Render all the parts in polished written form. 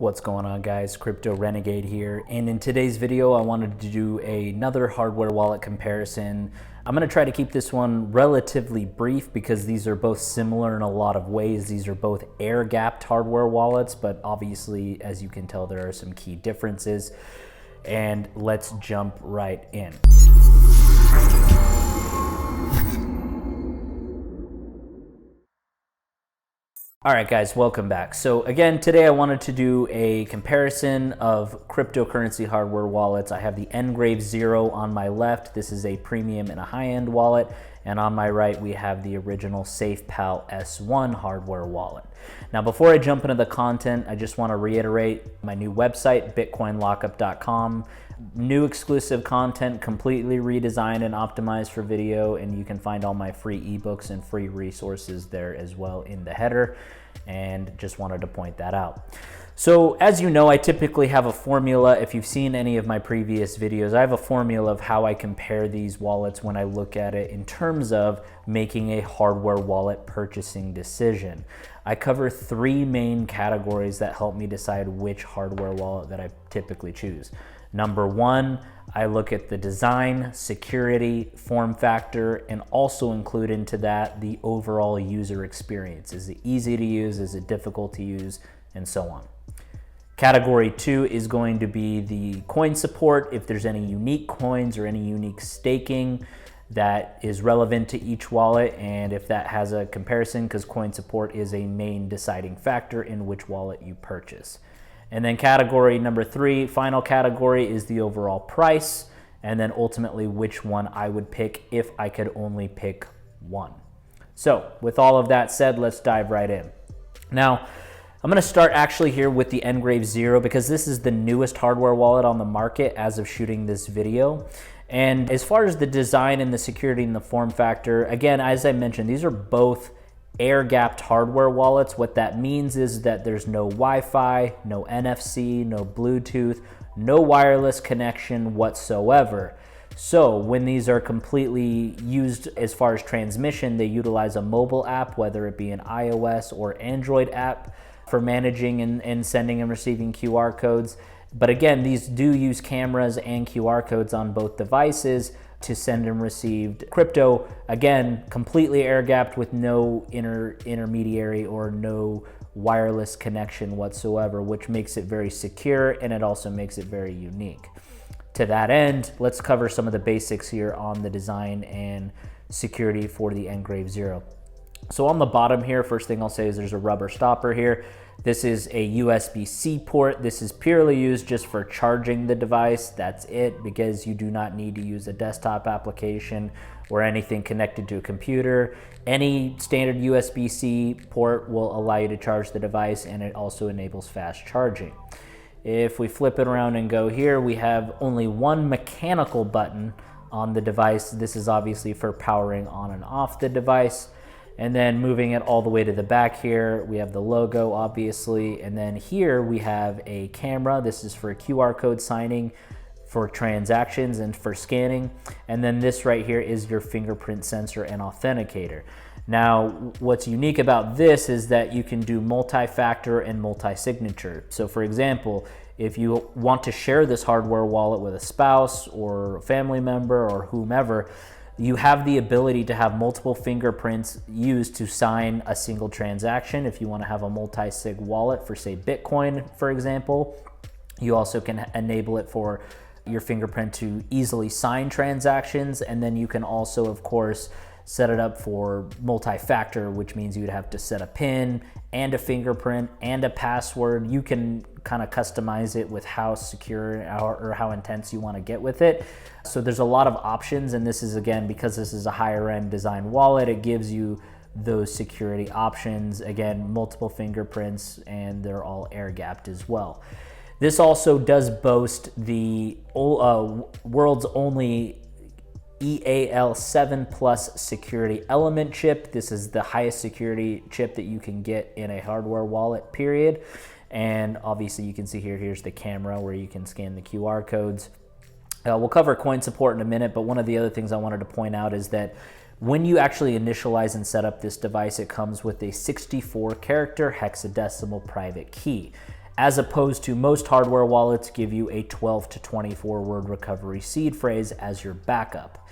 What's going on, guys? Crypto Renegade here, and in today's video I wanted to do another hardware wallet comparison. I'm going to try to keep this one relatively brief because these are both similar in a lot of ways. These are both air-gapped hardware wallets, but obviously, as you can tell, there are some key differences. And let's jump right in. All right, guys, welcome back. So again, today I wanted to do a comparison of cryptocurrency hardware wallets. I have the NGrave Zero on my left. This is a premium and a high-end wallet. And on my right, we have the original Safepal S1 hardware wallet. Now, before I jump into the content, I just want to reiterate my new website, bitcoinlockup.com. New exclusive content, completely redesigned and optimized for video, and you can find all my free ebooks and free resources there as well in the header, and just wanted to point that out. So as you know, I typically have a formula. If you've seen any of my previous videos, I have a formula of how I compare these wallets when I look at it in terms of making a hardware wallet purchasing decision. I cover three main categories that help me decide which hardware wallet that I typically choose. Number one, I look at the design, security, form factor, and also include into that the overall user experience. Is it easy to use? Is it difficult to use? And so on. Category two is going to be the coin support, if there's any unique coins or any unique staking that is relevant to each wallet, and if that has a comparison, because coin support is a main deciding factor in which wallet you purchase. And then category number three, final category, is the overall price, and then ultimately which one I would pick if I could only pick one. So with all of that said, let's dive right in. Now, I'm going to start actually here with the NGrave Zero because this is the newest hardware wallet on the market as of shooting this video. And as far as the design and the security and the form factor, again, as I mentioned, these are both air-gapped hardware wallets. What that means is that there's no Wi-Fi, no NFC, no Bluetooth, no wireless connection whatsoever. So when these are completely used as far as transmission, they utilize a mobile app, whether it be an iOS or Android app, for managing and sending and receiving QR codes. But again, these do use cameras and QR codes on both devices to send and receive crypto. Again, completely air-gapped with no intermediary or no wireless connection whatsoever, which makes it very secure, and it also makes it very unique. To that end, let's cover some of the basics here on the design and security for the NGrave Zero. So on the bottom here, first thing I'll say is there's a rubber stopper here. This is a USB-C port. This is purely used just for charging the device. That's it, because you do not need to use a desktop application or anything connected to a computer. Any standard USB-C port will allow you to charge the device, and it also enables fast charging. If we flip it around and go here, we have only one mechanical button on the device. This is obviously for powering on and off the device. And then moving it all the way to the back here, we have the logo, obviously. And then here we have a camera. This is for QR code signing, for transactions and for scanning. And then this right here is your fingerprint sensor and authenticator. Now, what's unique about this is that you can do multi-factor and multi-signature. So for example, if you want to share this hardware wallet with a spouse or a family member or whomever, you have the ability to have multiple fingerprints used to sign a single transaction. If you want to have a multi-sig wallet for, say, Bitcoin, for example, you also can enable it for your fingerprint to easily sign transactions. And then you can also, of course, set it up for multi-factor, which means you'd have to set a PIN and a fingerprint and a password. You can kind of customize it with how secure or how intense you want to get with it. So there's a lot of options, and this is, again, because this is a higher end design wallet, it gives you those security options. Again, multiple fingerprints, and they're all air-gapped as well. This also does boast the world's only EAL7 Plus security element chip. This is the highest security chip that you can get in a hardware wallet, period. And obviously you can see here, here's the camera where you can scan the QR codes. We'll cover coin support in a minute, but one of the other things I wanted to point out is that when you actually initialize and set up this device, it comes with a 64-character hexadecimal private key. as opposed to most hardware wallets give you a 12 to 24 word recovery seed phrase as your backup.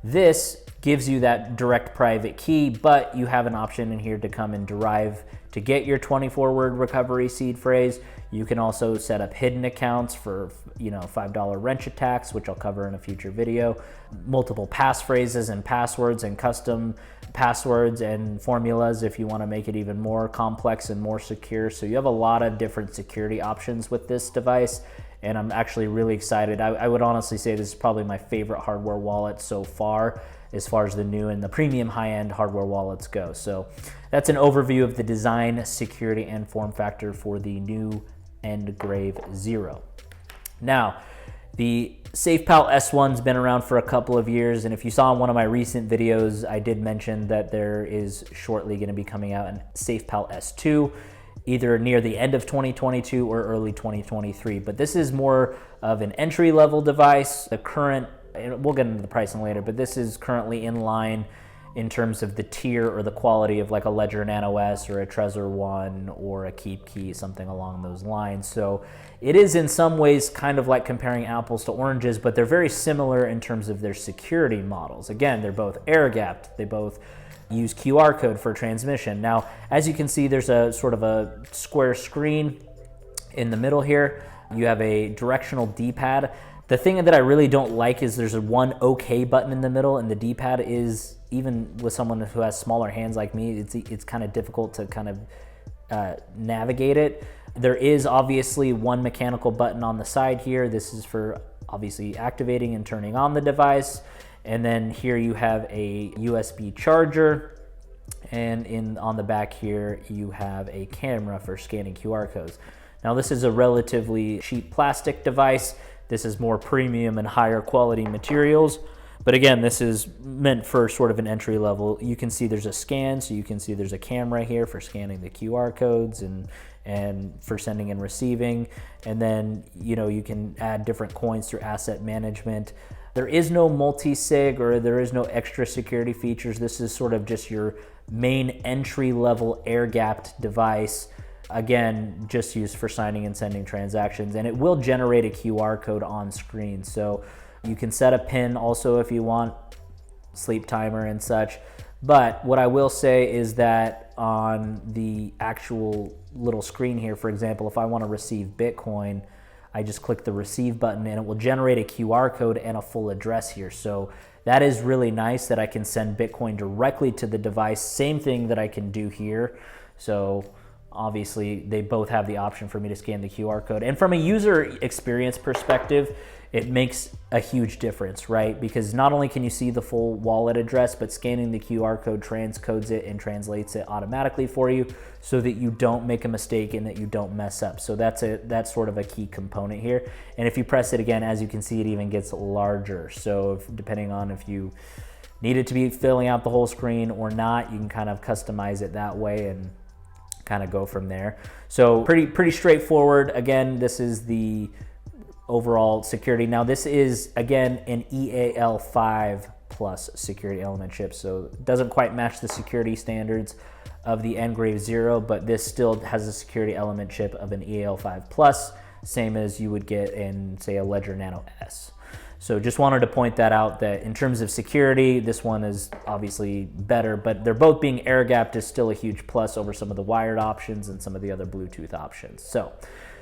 This gives you that direct private key, but you have an option in here to come and derive to get your 24 word recovery seed phrase. You can also set up hidden accounts for, $5 wrench attacks, which I'll cover in a future video, multiple passphrases and passwords and custom passwords and formulas if you want to make it even more complex and more secure. So you have a lot of different security options with this device, and I'm actually really excited. I would honestly say this is probably my favorite hardware wallet so far as the new and the premium high-end hardware wallets go. So that's an overview of the design, security, and form factor for the new NGrave Zero. Now, the Safepal S1's been around for a couple of years, and if you saw in one of my recent videos, I did mention that there is shortly going to be coming out an Safepal S2, either near the end of 2022 or early 2023. But this is more of an entry-level device. The current, and we'll get into the pricing later, but this is currently in line in terms of the tier or the quality of like a Ledger Nano S or a Trezor One or a Keep Key, something along those lines. So it is in some ways kind of like comparing apples to oranges, but they're very similar in terms of their security models. Again, they're both air-gapped. They both use QR code for transmission. Now, as you can see, there's a sort of a square screen in the middle here. You have a directional D-pad. The thing that I really don't like is there's a one OK button in the middle, and the D-pad is, even with someone who has smaller hands like me, it's kind of difficult to kind of navigate it. There is obviously one mechanical button on the side here. This is for obviously activating and turning on the device. And then here you have a USB charger, and on the back here you have a camera for scanning QR codes. Now this is a relatively cheap plastic device. This is more premium and higher quality materials. But again, this is meant for sort of an entry level. You can see there's a scan, so you can see there's a camera here for scanning the QR codes and for sending and receiving. And then, you can add different coins through asset management. There is no multi-sig or there is no extra security features. This is sort of just your main entry level air-gapped device. Again, just used for signing and sending transactions, and it will generate a QR code on screen. So you can set a PIN also if you want, sleep timer and such. But what I will say is that on the actual little screen here, for example, if I want to receive Bitcoin, I just click the receive button and it will generate a QR code and a full address here. So that is really nice that I can send Bitcoin directly to the device. Same thing that I can do here. So obviously they both have the option for me to scan the QR code. And from a user experience perspective, it makes a huge difference, right? Because not only can you see the full wallet address, but scanning the QR code transcodes it and translates it automatically for you so that you don't make a mistake and that you don't mess up. So that's sort of a key component here. And if you press it again, as you can see, it even gets larger. So depending on if you need it to be filling out the whole screen or not, you can kind of customize it that way and kind of go from there. So pretty straightforward. Again, this is the overall security. Now this is, again, an EAL5 plus security element chip, so it doesn't quite match the security standards of the NGrave Zero, but this still has a security element chip of an EAL5 plus, same as you would get in, say, a Ledger Nano S. So just wanted to point that out, that in terms of security, this one is obviously better, but they're both being air-gapped is still a huge plus over some of the wired options and some of the other Bluetooth options. So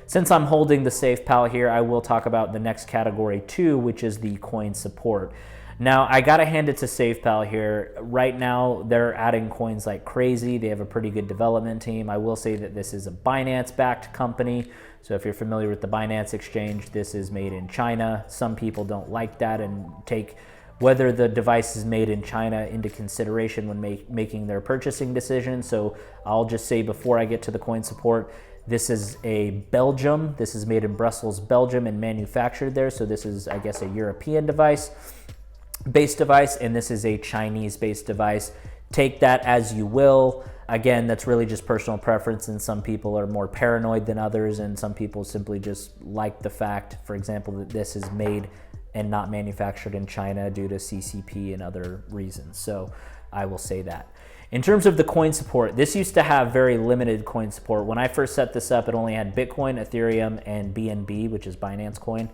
since I'm holding the Safepal here, I will talk about the next category too, which is the coin support. Now, I gotta hand it to Safepal here. Right now, they're adding coins like crazy. They have a pretty good development team. I will say that this is a Binance-backed company. So if you're familiar with the Binance exchange, this is made in China. Some people don't like that and take whether the device is made in China into consideration when making their purchasing decision. So I'll just say before I get to the coin support, this is a Belgium. This is made in Brussels, Belgium, and manufactured there. So this is, I guess, a European based device, and this is a Chinese-based device. Take that as you will. Again, that's really just personal preference, and some people are more paranoid than others, and some people simply just like the fact, for example, that this is made and not manufactured in China due to CCP and other reasons. So I will say that. In terms of the coin support, this used to have very limited coin support. When I first set this up, it only had Bitcoin, Ethereum, and BNB, which is Binance Coin.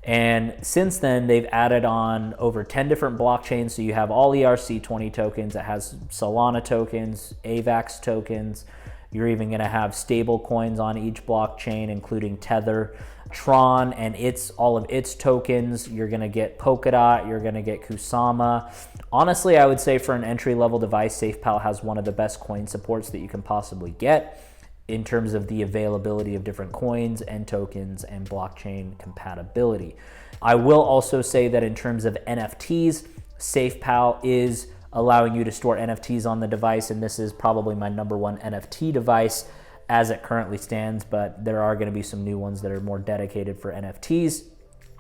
And since then, they've added on over 10 different blockchains. So you have all ERC20 tokens. It has Solana tokens, AVAX tokens. You're even going to have stable coins on each blockchain, including Tether, Tron, and all of its tokens. You're going to get Polkadot. You're going to get Kusama. Honestly, I would say for an entry-level device, Safepal has one of the best coin supports that you can possibly get in terms of the availability of different coins and tokens and blockchain compatibility. I will also say that in terms of NFTs, Safepal is allowing you to store NFTs on the device, and this is probably my #1 NFT device as it currently stands, but there are going to be some new ones that are more dedicated for NFTs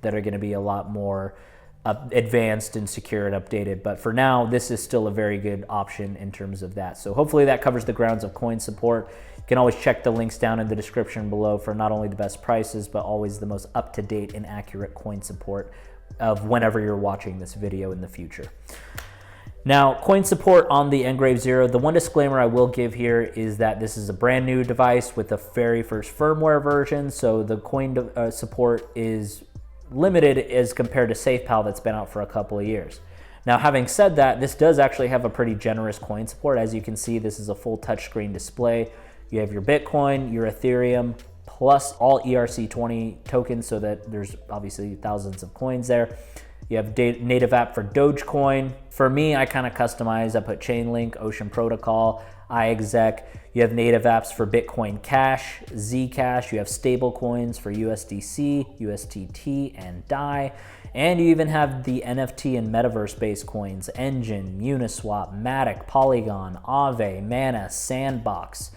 that are going to be a lot more advanced and secure and updated. But for now, this is still a very good option in terms of that. So hopefully that covers the grounds of coin support. You can always check the links down in the description below for not only the best prices, but always the most up-to-date and accurate coin support of whenever you're watching this video in the future. Now, coin support on the NGrave Zero, the one disclaimer I will give here is that this is a brand new device with the very first firmware version, so the coin support is limited as compared to Safepal that's been out for a couple of years. Now, having said that, this does actually have a pretty generous coin support. As you can see, this is a full touchscreen display. You have your Bitcoin, your Ethereum, plus all ERC20 tokens, so that there's obviously thousands of coins there. You have native app for Dogecoin. For me, I kind of customize. I put Chainlink, Ocean Protocol, iExec. You have native apps for Bitcoin Cash, Zcash. You have stable coins for USDC, USDT, and DAI. And you even have the NFT and metaverse-based coins, Engine, Uniswap, Matic, Polygon, Aave, Mana, Sandbox,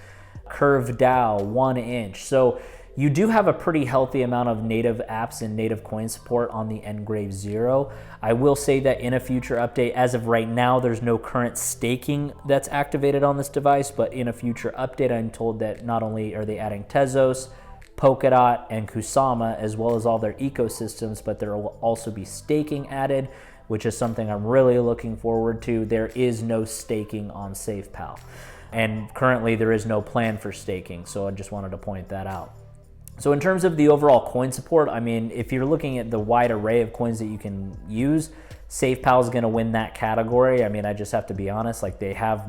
Curve DAO, 1inch. So you do have a pretty healthy amount of native apps and native coin support on the NGrave Zero. I will say that in a future update, as of right now, there's no current staking that's activated on this device, but in a future update, I'm told that not only are they adding Tezos, Polkadot, and Kusama, as well as all their ecosystems, but there will also be staking added, which is something I'm really looking forward to. There is no staking on Safepal, and currently there is no plan for staking, so I just wanted to point that out. So in terms of the overall coin support, I mean, if you're looking at the wide array of coins that you can use, Safepal is going to win that category. I mean, I just have to be honest, like they have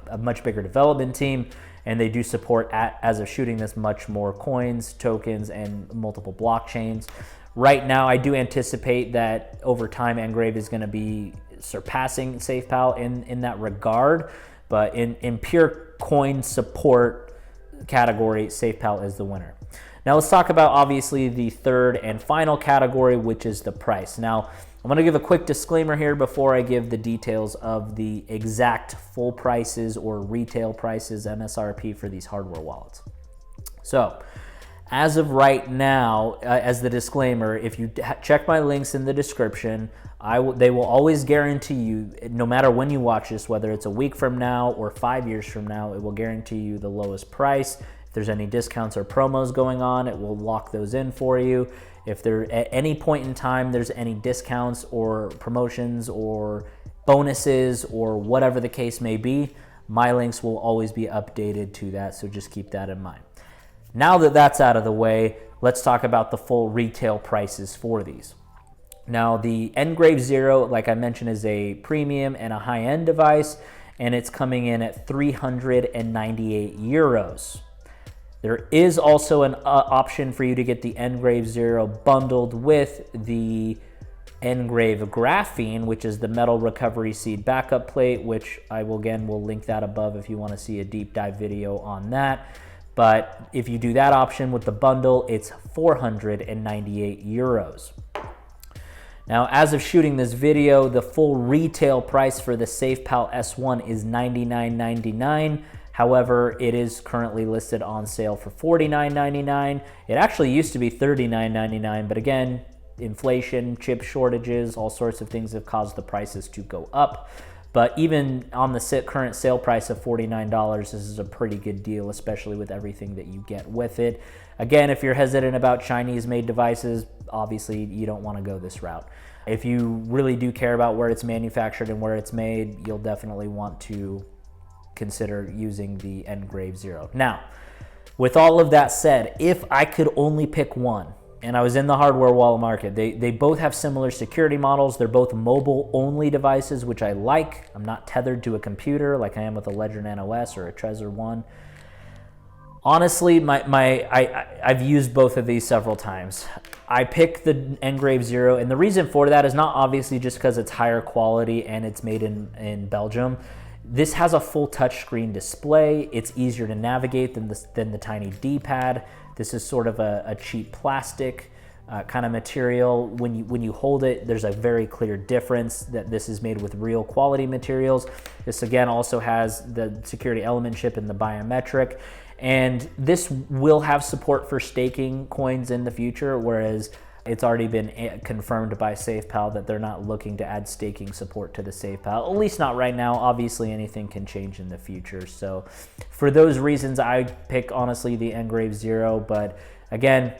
a much bigger development team, and they do support, as of shooting this, much more coins, tokens, and multiple blockchains. Right now, I do anticipate that over time, NGrave is going to be surpassing Safepal in that regard, but in pure coin support category, Safepal is the winner. Now let's talk about obviously the third and final category, which is the price. Now I'm going to give a quick disclaimer here before I give the details of the exact full prices or retail prices, MSRP, for these hardware wallets. So as of right now, as the disclaimer, if you check my links in the description, they will always guarantee you, no matter when you watch this, whether it's a week from now or 5 years from now, it will guarantee you the lowest price. If there's any discounts or promos going on, it will lock those in for you. If there at any point in time there's any discounts or promotions or bonuses or whatever the case may be, my links will always be updated to that, so just keep that in mind. Now that that's out of the way, let's talk about the full retail prices for these. Now, the NGrave Zero, like I mentioned, is a premium and a high-end device, and it's coming in at 398 euros. There is also an option for you to get the NGrave Zero bundled with the NGrave Graphene, which is the metal recovery seed backup plate, which I will link that above if you want to see a deep dive video on that. But if you do that option with the bundle, it's 498 euros. Now, as of shooting this video, the full retail price for the Safepal S1 is $99.99. However, it is currently listed on sale for $49.99. It actually used to be $39.99, but again, inflation, chip shortages, all sorts of things have caused the prices to go up. But even on the current sale price of $49, this is a pretty good deal, especially with everything that you get with it. Again, if you're hesitant about Chinese-made devices, obviously you don't want to go this route. If you really do care about where it's manufactured and where it's made, you'll definitely want to consider using the NGrave Zero. Now, with all of that said, if I could only pick one, and I was in the hardware wallet market, they both have similar security models. They're both mobile-only devices, which I like. I'm not tethered to a computer like I am with a Ledger Nano S or a Trezor One. Honestly, I've used both of these several times. I picked the NGrave Zero, and the reason for that is not obviously just because it's higher quality and it's made in Belgium. This has a full touchscreen display. It's easier to navigate than the tiny D-pad. This is sort of a cheap plastic kind of material. When you hold it, there's a very clear difference that this is made with real quality materials. This again also has the security element chip and the biometric. And this will have support for staking coins in the future, whereas it's already been confirmed by Safepal that they're not looking to add staking support to the Safepal, at least not right now. Obviously, anything can change in the future. So for those reasons, I pick, honestly, the NGrave Zero. But again,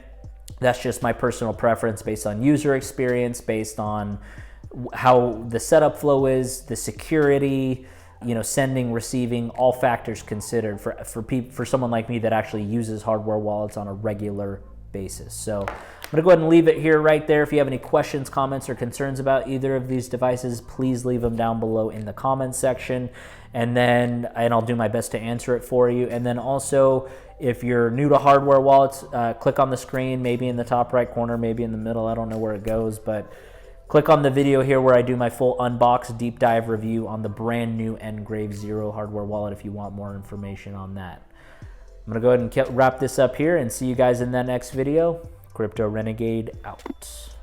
that's just my personal preference based on user experience, based on how the setup flow is, the security, you know, sending, receiving, all factors considered for someone like me that actually uses hardware wallets on a regular basis. So I'm gonna go ahead and leave it here right there. If you have any questions, comments, or concerns about either of these devices, please leave them down below in the comments section, and I'll do my best to answer it for you. And then also, if you're new to hardware wallets, click on the screen, maybe in the top right corner, maybe in the middle, I don't know where it goes, but click on the video here where I do my full unbox deep dive review on the brand new NGrave Zero hardware wallet if you want more information on that. I'm gonna go ahead and wrap this up here and see you guys in that next video. Crypto Renegade out.